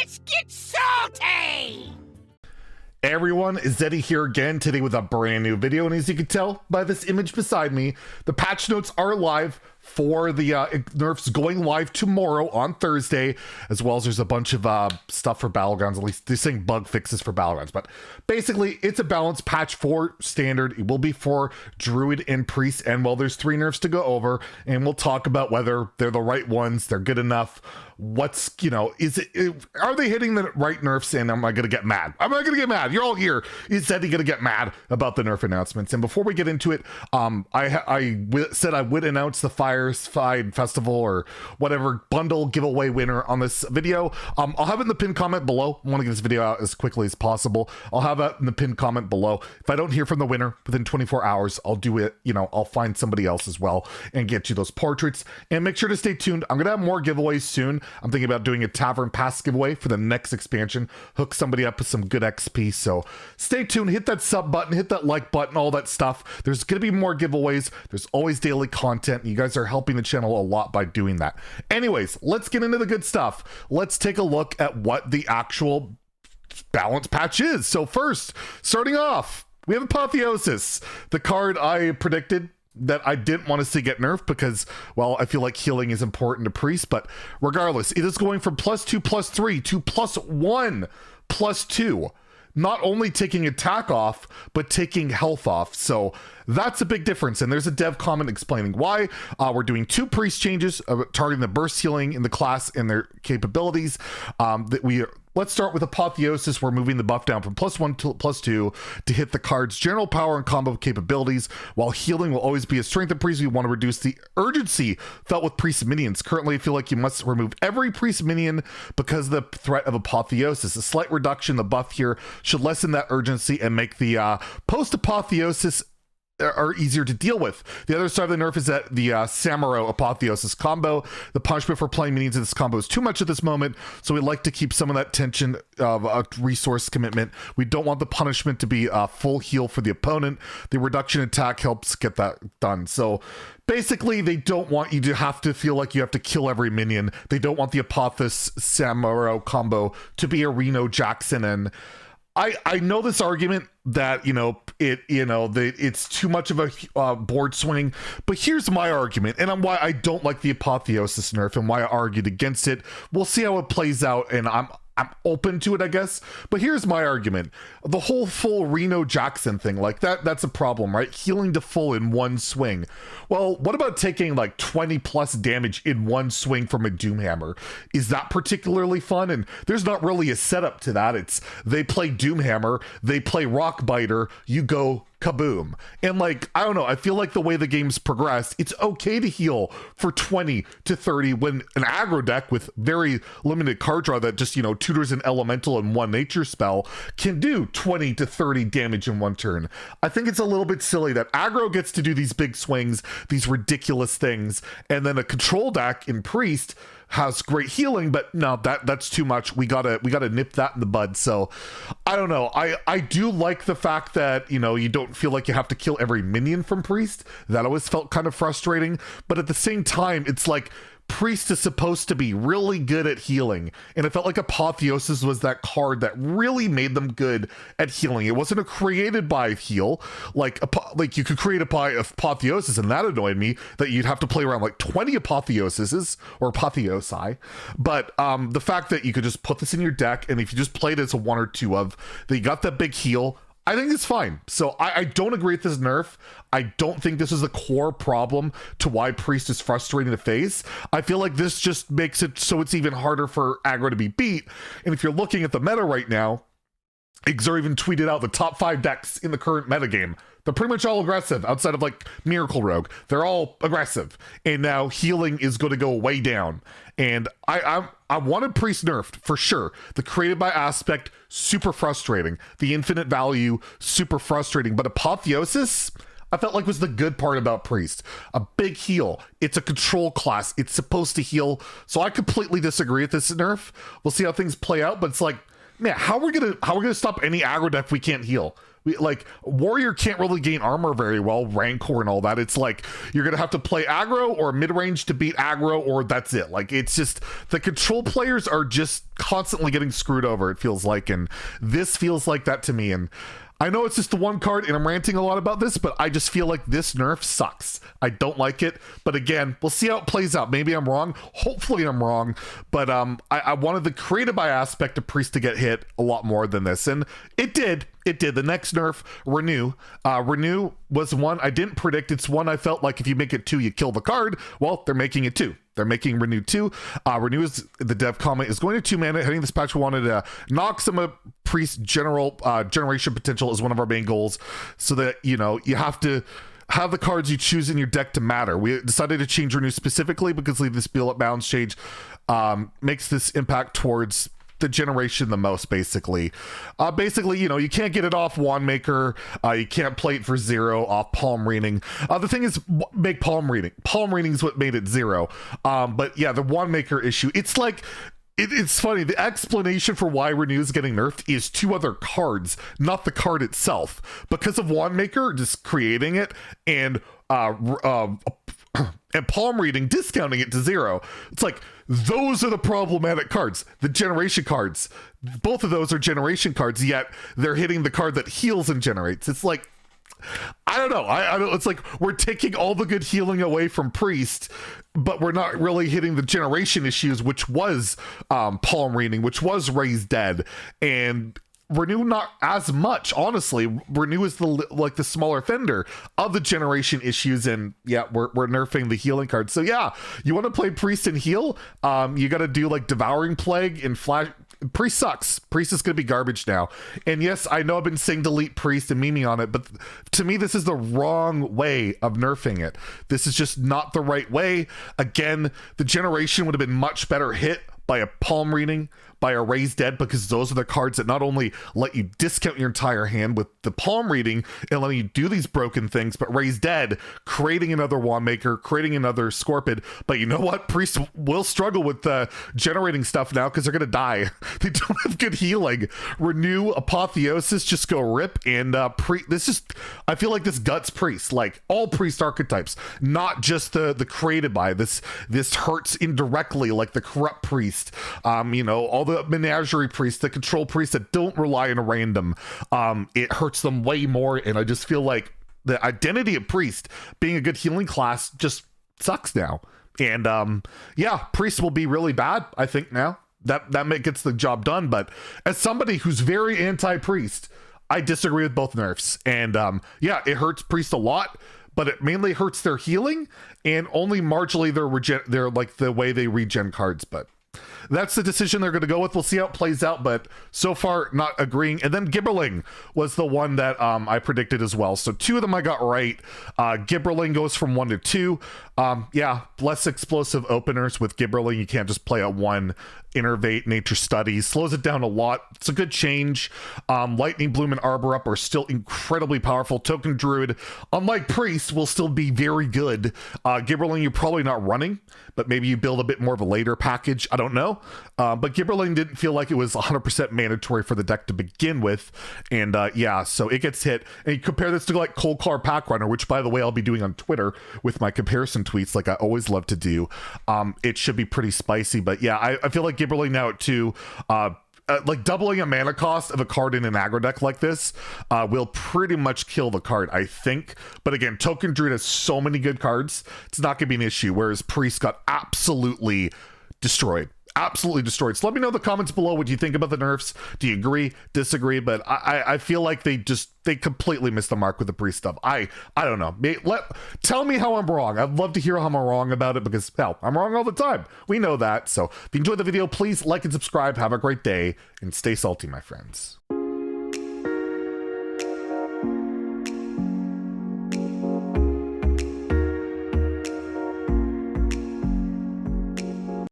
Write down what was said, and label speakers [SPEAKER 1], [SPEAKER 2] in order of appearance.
[SPEAKER 1] Let's get salty!
[SPEAKER 2] Hey everyone, Zeddy here again today with a brand new video, and as you can tell by this image beside me, the patch notes are live for the nerfs going live tomorrow on Thursday, as well as there's a bunch of stuff for Battlegrounds. At least they're saying bug fixes for Battlegrounds, but basically it's a balanced patch for standard. It will be for Druid and Priest, and well, there's 3 nerfs to go over, and we'll talk about whether they're the right ones, they're good enough, what's, you know, are they hitting the right nerfs, and am I gonna get mad? I'm not gonna get mad. You're all here. Is Zeddy gonna get mad about the nerf announcements? And before we get into it, I said I would announce the Fireside Festival or whatever bundle giveaway winner on this video. I'll have it in the pinned comment below. I want to get this video out as quickly as possible. I'll have it in the pinned comment below. If I don't hear from the winner within 24 hours, I'll do it, you know, I'll find somebody else as well and get you those portraits. And make sure to stay tuned. I'm gonna have more giveaways soon. I'm thinking about doing a Tavern Pass giveaway for the next expansion. Hook somebody up with some good XP. So stay tuned, hit that sub button, hit that like button, all that stuff. There's gonna be more giveaways. There's always daily content. You guys are helping the channel a lot by doing that. Anyways, let's get into the good stuff. Let's take a look at what the actual balance patch is. So first, starting off, we have Apotheosis, the card I predicted that I didn't want to see get nerfed because, well, I feel like healing is important to Priest, but regardless, it is going from +2/+3 to +1/+2. Not only taking attack off, but taking health off. So that's a big difference. And there's a dev comment explaining why. We're doing 2 priest changes, targeting the burst healing in the class and their capabilities. Let's start with Apotheosis. We're moving the buff down from +1 to +2 to hit the card's general power and combo capabilities, while healing will always be a strength of priest. We want to reduce the urgency felt with priest minions. Currently, I feel like you must remove every priest minion because of the threat of Apotheosis. A slight reduction in the buff here should lessen that urgency and make the post-Apotheosis are easier to deal with. The other side of the nerf is that the Samuro Apotheosis combo, the punishment for playing minions in this combo is too much at this moment, so we like to keep some of that tension of resource commitment. We don't want the punishment to be a full heal for the opponent. The reduction in attack helps get that done. So basically, they don't want you to have to feel like you have to kill every minion. They don't want the Apotheosis Samuro combo to be a Reno Jackson, and I know this argument that, it's too much of a board swing, but here's my argument, and why I don't like the Apotheosis nerf and why I argued against it. We'll see how it plays out, and I'm open to it, I guess. But here's my argument. The whole full Reno Jackson thing, like that's a problem, right? Healing to full in one swing. Well, what about taking like 20 plus damage in one swing from a Doomhammer? Is that particularly fun? And there's not really a setup to that. It's they play Doomhammer, they play Rockbiter, you go kaboom. And like, I don't know, I feel like the way the game's progressed, it's okay to heal for 20 to 30 when an aggro deck with very limited card draw that just, tutors an elemental and one nature spell can do 20 to 30 damage in one turn. I think it's a little bit silly that aggro gets to do these big swings, these ridiculous things, and then a control deck in Priest has great healing, but no, that's too much. We gotta nip that in the bud. So I don't know. I do like the fact that, you don't feel like you have to kill every minion from Priest. That always felt kind of frustrating, but at the same time, it's like Priest is supposed to be really good at healing, and it felt like Apotheosis was that card that really made them good at healing. It wasn't a created by heal, like you could create a by Apotheosis, and that annoyed me that you'd have to play around like 20 Apotheosises or Apotheosi. But the fact that you could just put this in your deck, and if you just played it as a 1 or 2 of, that you got that big heal, I think it's fine. So I don't agree with this nerf. I don't think this is a core problem to why Priest is frustrating to face. I feel like this just makes it so it's even harder for aggro to be beat. And if you're looking at the meta right now, Xur even tweeted out the top 5 decks in the current metagame. They're pretty much all aggressive outside of like Miracle Rogue. They're all aggressive. And now healing is going to go way down. And I wanted Priest nerfed for sure. The created by aspect, super frustrating. The infinite value, super frustrating. But Apotheosis, I felt like was the good part about Priest. A big heal. It's a control class. It's supposed to heal. So I completely disagree with this nerf. We'll see how things play out. But it's like, man, how are we gonna stop any aggro deck if we can't heal? Like, Warrior can't really gain armor very well, Rancor and all that. It's like, you're going to have to play aggro or mid-range to beat aggro, or that's it. Like, it's just, the control players are just constantly getting screwed over, it feels like, and this feels like that to me. And I know it's just the one card, and I'm ranting a lot about this, but I just feel like this nerf sucks. I don't like it, but again, we'll see how it plays out. Maybe I'm wrong. Hopefully I'm wrong, but I wanted the creative by aspect of Priest to get hit a lot more than this, and it did. It did. The next nerf, Renew. Renew was one I didn't predict. It's one I felt like if you make it 2, you kill the card. Well, they're making it 2. They're making Renew 2. Renew is, the dev comment, is going to 2 mana. Heading this patch, we wanted to knock some of Priest generation potential is one of our main goals, so that, you know, you have to have the cards you choose in your deck to matter. We decided to change Renew specifically because leave this build up balance change makes this impact towards the generation the most, basically. You know, you can't get it off Wand Maker. You can't play it for 0 off Palm Reading. The thing is, make Palm Reading. Palm Reading is what made it 0. But yeah, the Wand Maker issue, it's like, it's funny, the explanation for why Renew is getting nerfed is 2 other cards, not the card itself. Because of Wand Maker just creating it, and Palm Reading discounting it to 0. It's like, those are the problematic cards, the generation cards. Both of those are generation cards, yet they're hitting the card that heals and generates. It's like, I don't know. I don't. It's like we're taking all the good healing away from Priest, but we're not really hitting the generation issues, which was Palm Reading, which was Raised Dead, and Renew not as much. Honestly, Renew is the smaller fender of the generation issues, and yeah, we're nerfing the healing cards. So yeah, you want to play Priest and heal, you got to do like Devouring Plague and Flash. Priest sucks. Priest is going to be garbage now. And yes, I know I've been saying delete Priest and memeing on it, but to me, this is the wrong way of nerfing it. This is just not the right way. Again, the generation would have been much better hit by a Palm Reading, by a Raised Dead, because those are the cards that not only let you discount your entire hand with the Palm Reading and letting you do these broken things, but Raised Dead, creating another Wand Maker, creating another Scorpid. But you know what? Priests will struggle with generating stuff now because they're going to die. They don't have good healing. Renew, Apotheosis, just go rip, and I feel like this guts Priest, like all Priest archetypes, not just the created by. This hurts indirectly, like the Corrupt Priest, you know, all the Menagerie Priests, the Control Priests that don't rely on a random, it hurts them way more. And I just feel like the identity of Priest being a good healing class just sucks now. And yeah, Priest will be really bad, I think, now. That gets the job done. But as somebody who's very anti-Priest, I disagree with both nerfs. And yeah, it hurts Priest a lot, but it mainly hurts their healing and only marginally their like the way they regen cards. But that's the decision they're going to go with. We'll see how it plays out, but so far not agreeing. And then Gibberling was the one that I predicted as well. So 2 of them I got right. Gibberling goes from 1 to 2. Yeah, less explosive openers with Gibberling. You can't just play at 1. Innervate, Nature Studies, slows it down a lot. It's a good change. Lightning Bloom and Arbor Up are still incredibly powerful. Token Druid, unlike Priest, will still be very good. Gibberling, you're probably not running, but maybe you build a bit more of a later package. I don't know. But Gibberling didn't feel like it was 100% mandatory for the deck to begin with. And yeah, so it gets hit. And you compare this to like Cold Car Pack Runner, which by the way, I'll be doing on Twitter with my comparison tweets like I always love to do. It should be pretty spicy, but yeah, I feel like Gibberling now at 2, like doubling a mana cost of a card in an aggro deck like this will pretty much kill the card, I think. But again, Token Druid has so many good cards, it's not gonna be an issue, whereas Priest got absolutely destroyed. Absolutely destroyed. So let me know in the comments below what you think about the nerfs. Do you agree, disagree? But I feel like they completely missed the mark with the Priest stuff. I don't know. Tell me how I'm wrong. I'd love to hear how I'm wrong about it, because hell, I'm wrong all the time. We know that. So if you enjoyed the video, please like and subscribe. Have a great day and stay salty, my friends.